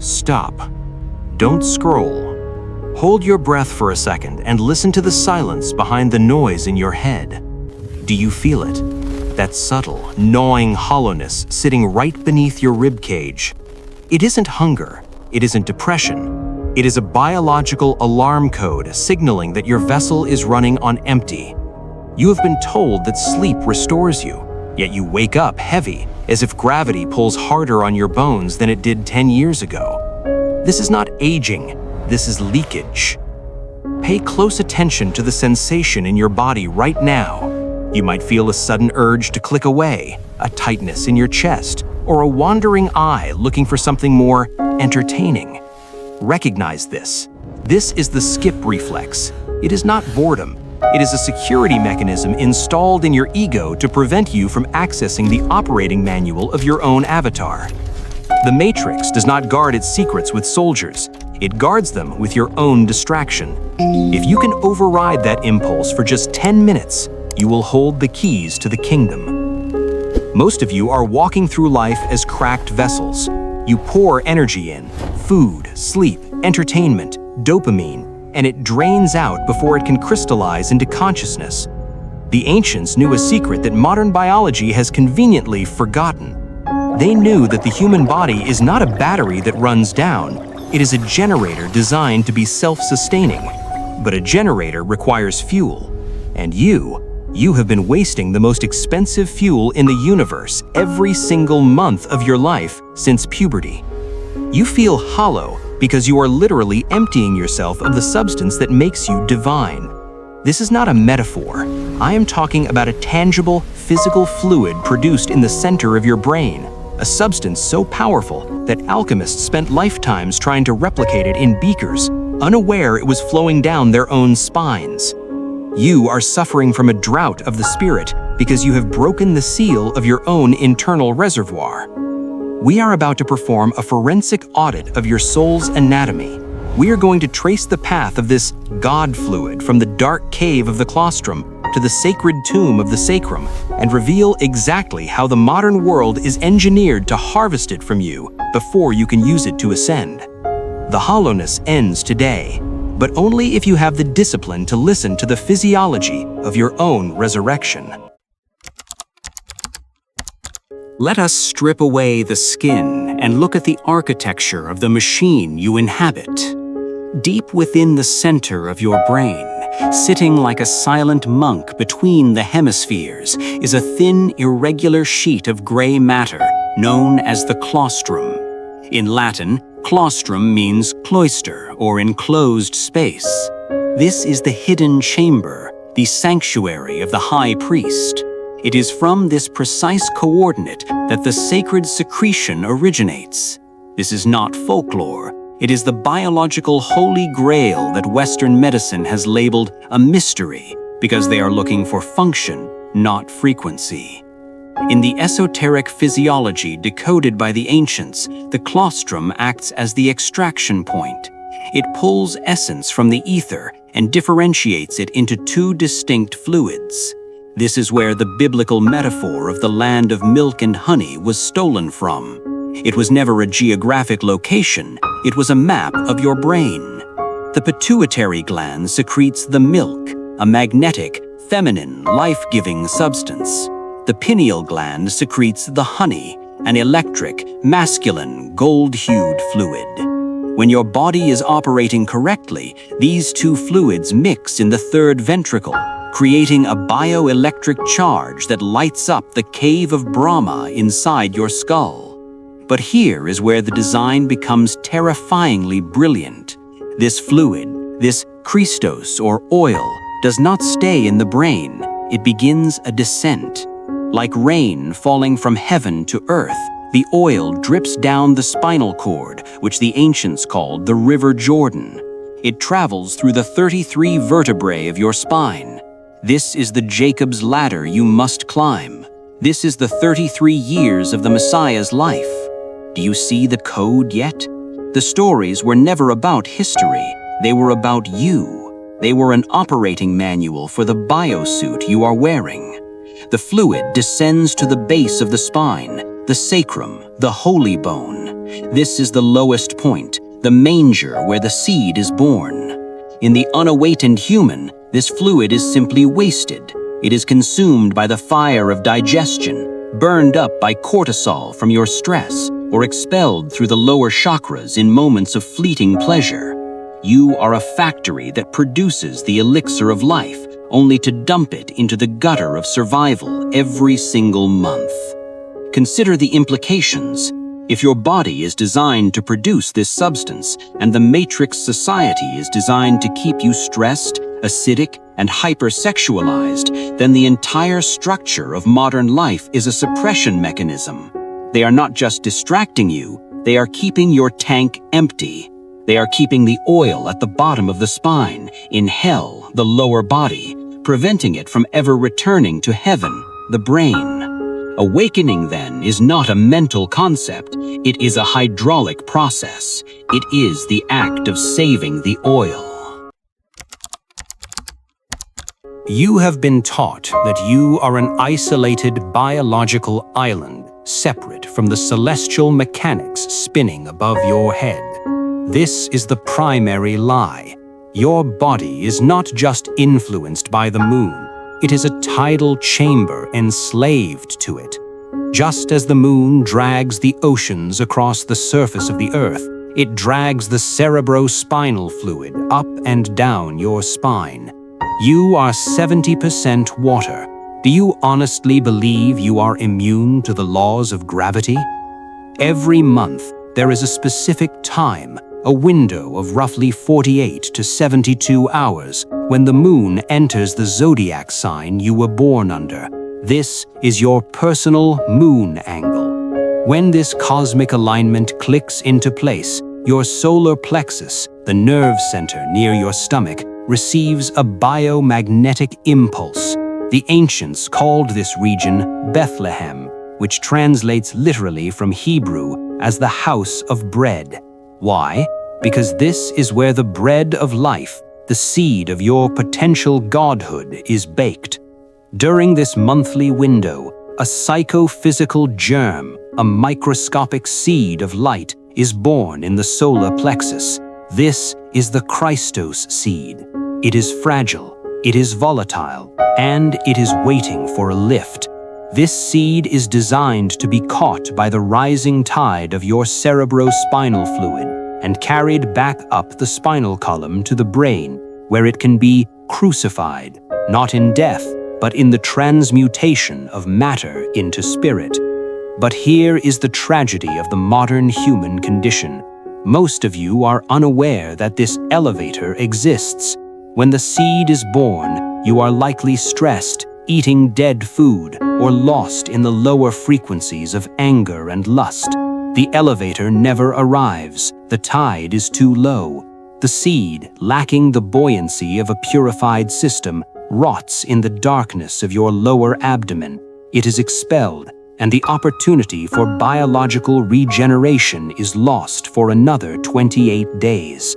Stop. Don't scroll. Hold your breath for a second and listen to the silence behind the noise in your head. Do you feel it? That subtle, gnawing hollowness sitting right beneath your rib cage. It isn't hunger. It isn't depression. It is a biological alarm code signaling that your vessel is running on empty. You have been told that sleep restores you, yet you wake up heavy, as if gravity pulls harder on your bones than it did 10 years ago. This is not aging. This is leakage. Pay close attention to the sensation in your body right now. You might feel a sudden urge to click away, a tightness in your chest, or a wandering eye looking for something more entertaining. Recognize this. This is the skip reflex. It is not boredom. It is a security mechanism installed in your ego to prevent you from accessing the operating manual of your own avatar. The Matrix does not guard its secrets with soldiers. It guards them with your own distraction. If you can override that impulse for just 10 minutes, you will hold the keys to the kingdom. Most of you are walking through life as cracked vessels. You pour energy in, food, sleep, entertainment, dopamine, and it drains out before it can crystallize into consciousness. The ancients knew a secret that modern biology has conveniently forgotten. They knew that the human body is not a battery that runs down. It is a generator designed to be self-sustaining. But a generator requires fuel. And you have been wasting the most expensive fuel in the universe every single month of your life since puberty. You feel hollow because you are literally emptying yourself of the substance that makes you divine. This is not a metaphor. I am talking about a tangible, physical fluid produced in the center of your brain, a substance so powerful that alchemists spent lifetimes trying to replicate it in beakers, unaware it was flowing down their own spines. You are suffering from a drought of the spirit because you have broken the seal of your own internal reservoir. We are about to perform a forensic audit of your soul's anatomy. We are going to trace the path of this God fluid from the dark cave of the Claustrum to the sacred tomb of the sacrum and reveal exactly how the modern world is engineered to harvest it from you before you can use it to ascend. The hollowness ends today, but only if you have the discipline to listen to the physiology of your own resurrection. Let us strip away the skin and look at the architecture of the machine you inhabit. Deep within the center of your brain, sitting like a silent monk between the hemispheres, is a thin, irregular sheet of gray matter known as the claustrum. In Latin, claustrum means cloister or enclosed space. This is the hidden chamber, the sanctuary of the high priest. It is from this precise coordinate that the sacred secretion originates. This is not folklore. It is the biological holy grail that Western medicine has labeled a mystery because they are looking for function, not frequency. In the esoteric physiology decoded by the ancients, the claustrum acts as the extraction point. It pulls essence from the ether and differentiates it into two distinct fluids. This is where the biblical metaphor of the land of milk and honey was stolen from. It was never a geographic location, it was a map of your brain. The pituitary gland secretes the milk, a magnetic, feminine, life-giving substance. The pineal gland secretes the honey, an electric, masculine, gold-hued fluid. When your body is operating correctly, these two fluids mix in the third ventricle, creating a bioelectric charge that lights up the cave of Brahma inside your skull. But here is where the design becomes terrifyingly brilliant. This fluid, this Christos or oil, does not stay in the brain. It begins a descent. Like rain falling from heaven to earth, the oil drips down the spinal cord, which the ancients called the River Jordan. It travels through the 33 vertebrae of your spine. This is the Jacob's ladder you must climb. This is the 33 years of the Messiah's life. Do you see the code yet? The stories were never about history. They were about you. They were an operating manual for the biosuit you are wearing. The fluid descends to the base of the spine, the sacrum, the holy bone. This is the lowest point, the manger where the seed is born. In the unawakened human, this fluid is simply wasted. It is consumed by the fire of digestion, burned up by cortisol from your stress, or expelled through the lower chakras in moments of fleeting pleasure. You are a factory that produces the elixir of life, only to dump it into the gutter of survival every single month. Consider the implications. If your body is designed to produce this substance, and the matrix society is designed to keep you stressed, acidic, and hypersexualized, then the entire structure of modern life is a suppression mechanism. They are not just distracting you, they are keeping your tank empty. They are keeping the oil at the bottom of the spine, in hell, the lower body, preventing it from ever returning to heaven, the brain. Awakening, then, is not a mental concept, it is a hydraulic process. It is the act of saving the oil. You have been taught that you are an isolated biological island, separate from the celestial mechanics spinning above your head. This is the primary lie. Your body is not just influenced by the moon. It is a tidal chamber enslaved to it. Just as the moon drags the oceans across the surface of the earth, it drags the cerebrospinal fluid up and down your spine. You are 70% water. Do you honestly believe you are immune to the laws of gravity? Every month, there is a specific time, a window of roughly 48 to 72 hours, when the moon enters the zodiac sign you were born under. This is your personal moon angle. When this cosmic alignment clicks into place, your solar plexus, the nerve center near your stomach, receives a biomagnetic impulse. The ancients called this region Bethlehem, which translates literally from Hebrew as the house of bread. Why? Because this is where the bread of life, the seed of your potential godhood, is baked. During this monthly window, a psychophysical germ, a microscopic seed of light, is born in the solar plexus. This is the Christos seed. It is fragile, it is volatile, and it is waiting for a lift. This seed is designed to be caught by the rising tide of your cerebrospinal fluid and carried back up the spinal column to the brain, where it can be crucified, not in death, but in the transmutation of matter into spirit. But here is the tragedy of the modern human condition. Most of you are unaware that this elevator exists. When the seed is born, you are likely stressed, eating dead food, or lost in the lower frequencies of anger and lust. The elevator never arrives. The tide is too low. The seed, lacking the buoyancy of a purified system, rots in the darkness of your lower abdomen. It is expelled, and the opportunity for biological regeneration is lost for another 28 days.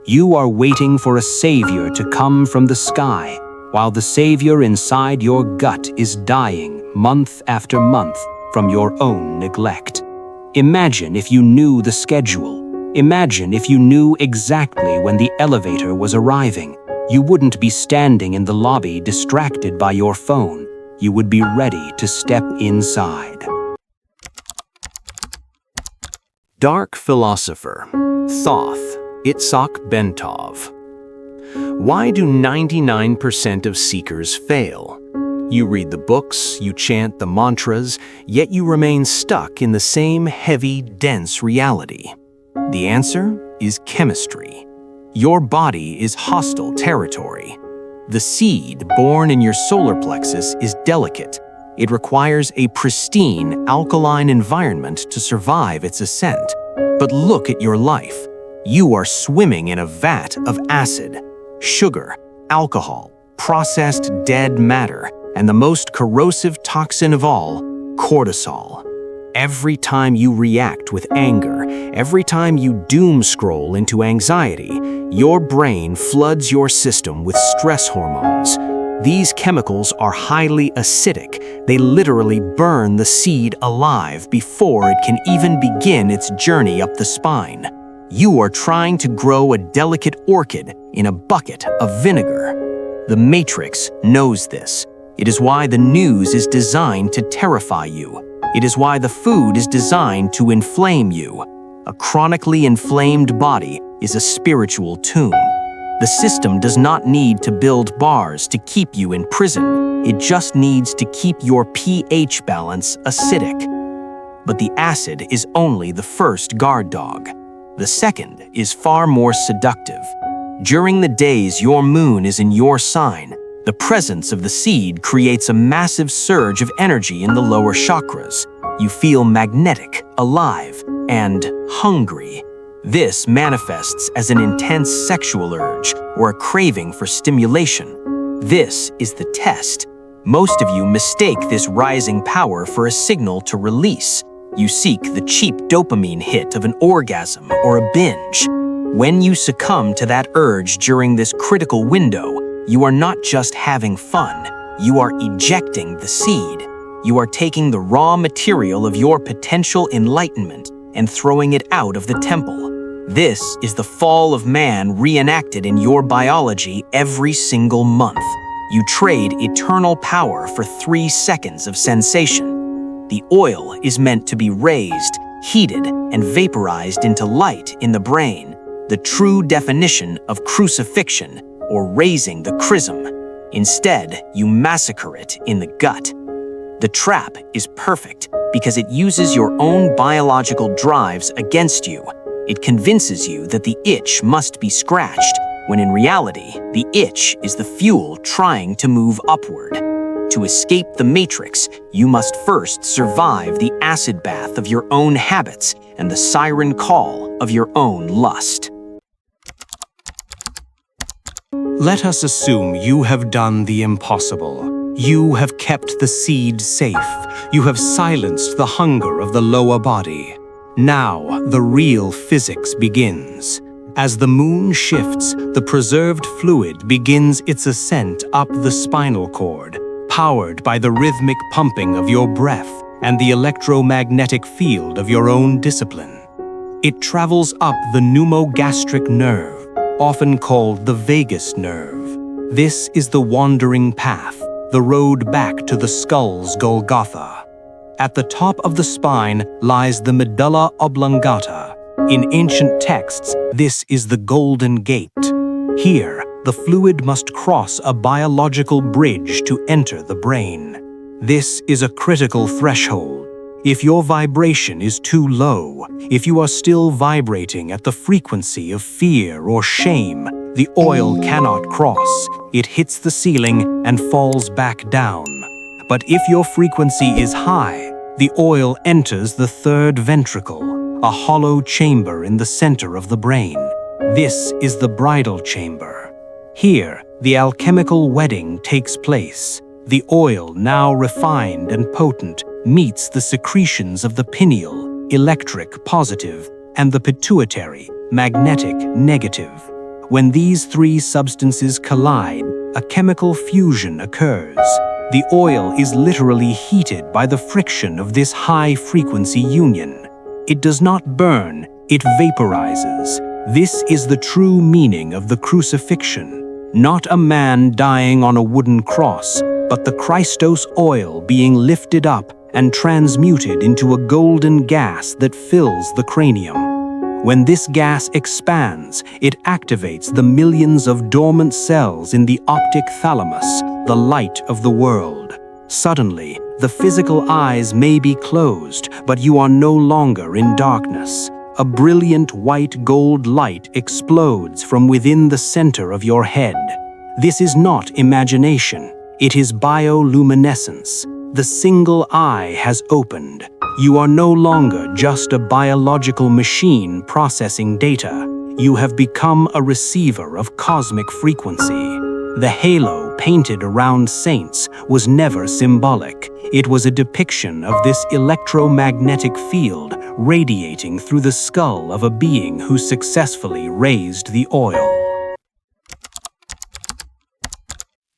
You are waiting for a savior to come from the sky, while the savior inside your gut is dying month after month from your own neglect. Imagine if you knew the schedule. Imagine if you knew exactly when the elevator was arriving. You wouldn't be standing in the lobby distracted by your phone. You would be ready to step inside. Dark philosopher, Thoth, Itzhak Bentov. Why do 99% of seekers fail? You read the books, you chant the mantras, yet you remain stuck in the same heavy, dense reality. The answer is chemistry. Your body is hostile territory. The seed born in your solar plexus is delicate. It requires a pristine, alkaline environment to survive its ascent. But look at your life. You are swimming in a vat of acid, sugar, alcohol, processed dead matter, and the most corrosive toxin of all, cortisol. Every time you react with anger, every time you doom scroll into anxiety, your brain floods your system with stress hormones. These chemicals are highly acidic. They literally burn the seed alive before it can even begin its journey up the spine. You are trying to grow a delicate orchid in a bucket of vinegar. The Matrix knows this. It is why the news is designed to terrify you. It is why the food is designed to inflame you. A chronically inflamed body is a spiritual tomb. The system does not need to build bars to keep you in prison. It just needs to keep your pH balance acidic. But the acid is only the first guard dog. The second is far more seductive. During the days your moon is in your sign, the presence of the seed creates a massive surge of energy in the lower chakras. You feel magnetic, alive, and hungry. This manifests as an intense sexual urge or a craving for stimulation. This is the test. Most of you mistake this rising power for a signal to release. You seek the cheap dopamine hit of an orgasm or a binge. When you succumb to that urge during this critical window, you are not just having fun, you are ejecting the seed. You are taking the raw material of your potential enlightenment and throwing it out of the temple. This is the fall of man reenacted in your biology every single month. You trade eternal power for 3 seconds of sensation. The oil is meant to be raised, heated, and vaporized into light in the brain, the true definition of crucifixion, or raising the chrism. Instead, you massacre it in the gut. The trap is perfect because it uses your own biological drives against you. It convinces you that the itch must be scratched, when in reality, the itch is the fuel trying to move upward. To escape the matrix, you must first survive the acid bath of your own habits and the siren call of your own lust. Let us assume you have done the impossible. You have kept the seed safe. You have silenced the hunger of the lower body. Now, the real physics begins. As the moon shifts, the preserved fluid begins its ascent up the spinal cord, powered by the rhythmic pumping of your breath and the electromagnetic field of your own discipline. It travels up the pneumogastric nerve, often called the vagus nerve. This is the wandering path, the road back to the skull's Golgotha. At the top of the spine lies the medulla oblongata. In ancient texts, this is the Golden Gate. Here, the fluid must cross a biological bridge to enter the brain. This is a critical threshold. If your vibration is too low, if you are still vibrating at the frequency of fear or shame, the oil cannot cross. It hits the ceiling and falls back down. But if your frequency is high, the oil enters the third ventricle, a hollow chamber in the center of the brain. This is the bridal chamber. Here, the alchemical wedding takes place. The oil, now refined and potent, meets the secretions of the pineal, electric positive, and the pituitary, magnetic negative. When these 3 substances collide, a chemical fusion occurs. The oil is literally heated by the friction of this high-frequency union. It does not burn, it vaporizes. This is the true meaning of the crucifixion. Not a man dying on a wooden cross, but the Christos oil being lifted up and transmuted into a golden gas that fills the cranium. When this gas expands, it activates the millions of dormant cells in the optic thalamus, the light of the world. Suddenly, the physical eyes may be closed, but you are no longer in darkness. A brilliant white gold light explodes from within the center of your head. This is not imagination. It is bioluminescence. The single eye has opened. You are no longer just a biological machine processing data. You have become a receiver of cosmic frequency. The halo painted around saints was never symbolic. It was a depiction of this electromagnetic field radiating through the skull of a being who successfully raised the oil.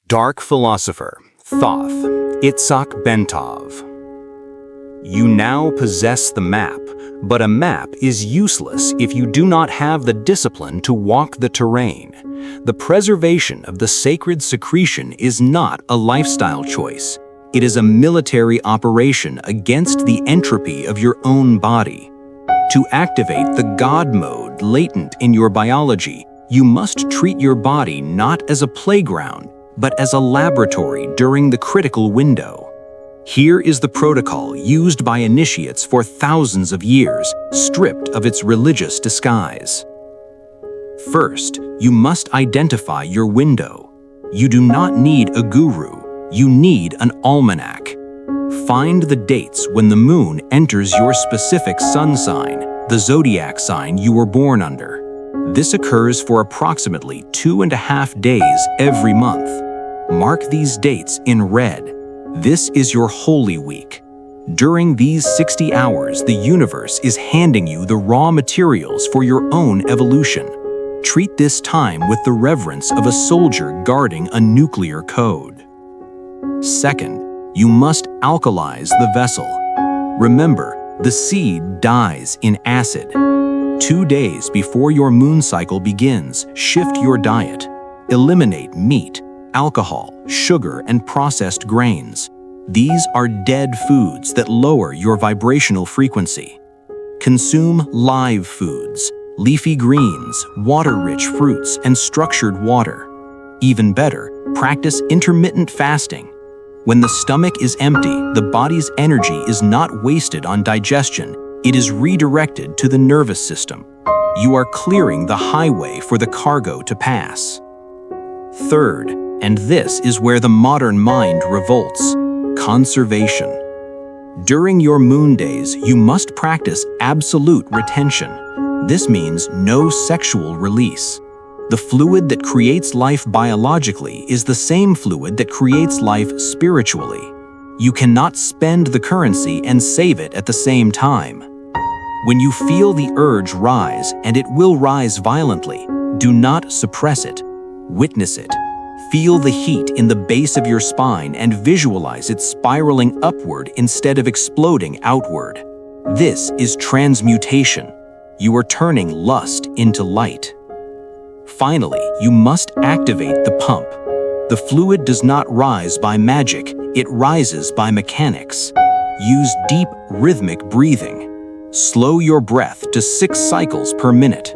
Dark philosopher, Thoth, Itzhak Bentov. You now possess the map, but a map is useless if you do not have the discipline to walk the terrain. The preservation of the sacred secretion is not a lifestyle choice. It is a military operation against the entropy of your own body. To activate the God mode latent in your biology, you must treat your body not as a playground, but as a laboratory during the critical window. Here is the protocol used by initiates for thousands of years, stripped of its religious disguise. First, you must identify your window. You do not need a guru, you need an almanac. Find the dates when the moon enters your specific sun sign, the zodiac sign you were born under. This occurs for approximately 2.5 days every month. Mark these dates in red. This is your Holy Week. During these 60 hours, the universe is handing you the raw materials for your own evolution. Treat this time with the reverence of a soldier guarding a nuclear code. Second, you must alkalize the vessel. Remember, the seed dies in acid. 2 days before your moon cycle begins, shift your diet. Eliminate meat, alcohol, sugar, and processed grains. These are dead foods that lower your vibrational frequency. Consume live foods, leafy greens, water-rich fruits, and structured water. Even better, practice intermittent fasting. When the stomach is empty, the body's energy is not wasted on digestion. It is redirected to the nervous system. You are clearing the highway for the cargo to pass. Third, and this is where the modern mind revolts, conservation. During your moon days, you must practice absolute retention. This means no sexual release. The fluid that creates life biologically is the same fluid that creates life spiritually. You cannot spend the currency and save it at the same time. When you feel the urge rise, and it will rise violently, do not suppress it. Witness it. Feel the heat in the base of your spine and visualize it spiraling upward instead of exploding outward. This is transmutation. You are turning lust into light. Finally, you must activate the pump. The fluid does not rise by magic, it rises by mechanics. Use deep, rhythmic breathing. Slow your breath to 6 cycles per minute.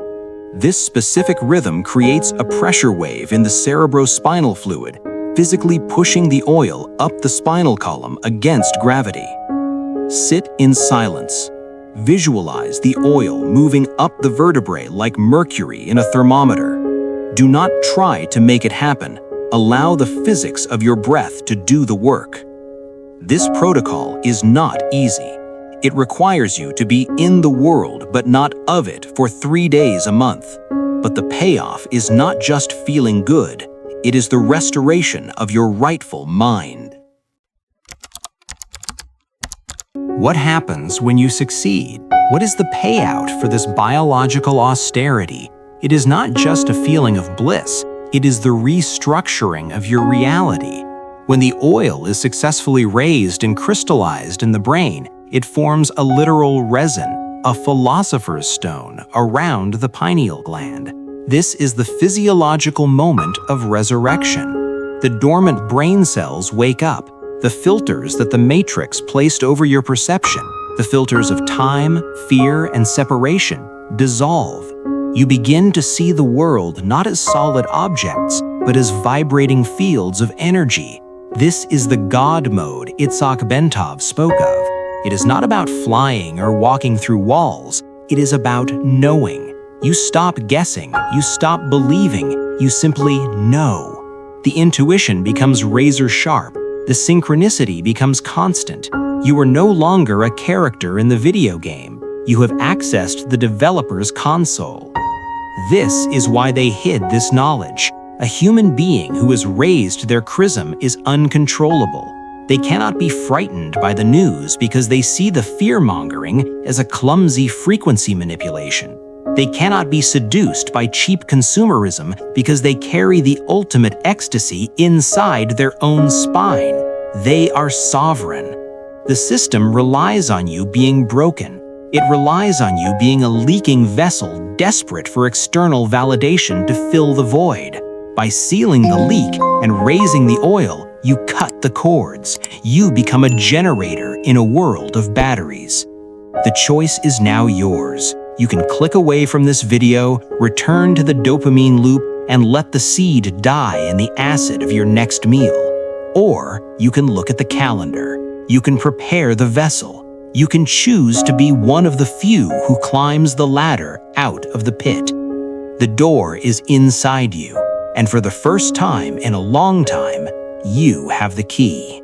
This specific rhythm creates a pressure wave in the cerebrospinal fluid, physically pushing the oil up the spinal column against gravity. Sit in silence. Visualize the oil moving up the vertebrae like mercury in a thermometer. Do not try to make it happen. Allow the physics of your breath to do the work. This protocol is not easy. It requires you to be in the world but not of it for 3 days a month. But the payoff is not just feeling good, it is the restoration of your rightful mind. What happens when you succeed? What is the payout for this biological austerity? It is not just a feeling of bliss, it is the restructuring of your reality. When the oil is successfully raised and crystallized in the brain, it forms a literal resin, a philosopher's stone, around the pineal gland. This is the physiological moment of resurrection. The dormant brain cells wake up. The filters that the Matrix placed over your perception, the filters of time, fear, and separation, dissolve. You begin to see the world not as solid objects, but as vibrating fields of energy. This is the God mode Itzhak Bentov spoke of. It is not about flying or walking through walls. It is about knowing. You stop guessing. You stop believing. You simply know. The intuition becomes razor sharp. The synchronicity becomes constant. You are no longer a character in the video game. You have accessed the developer's console. This is why they hid this knowledge. A human being who has raised their chrism is uncontrollable. They cannot be frightened by the news because they see the fear-mongering as a clumsy frequency manipulation. They cannot be seduced by cheap consumerism because they carry the ultimate ecstasy inside their own spine. They are sovereign. The system relies on you being broken. It relies on you being a leaking vessel desperate for external validation to fill the void. By sealing the leak and raising the oil, you cut the cords. You become a generator in a world of batteries. The choice is now yours. You can click away from this video, return to the dopamine loop, and let the seed die in the acid of your next meal. Or you can look at the calendar. You can prepare the vessel. You can choose to be one of the few who climbs the ladder out of the pit. The door is inside you, and for the first time in a long time, you have the key.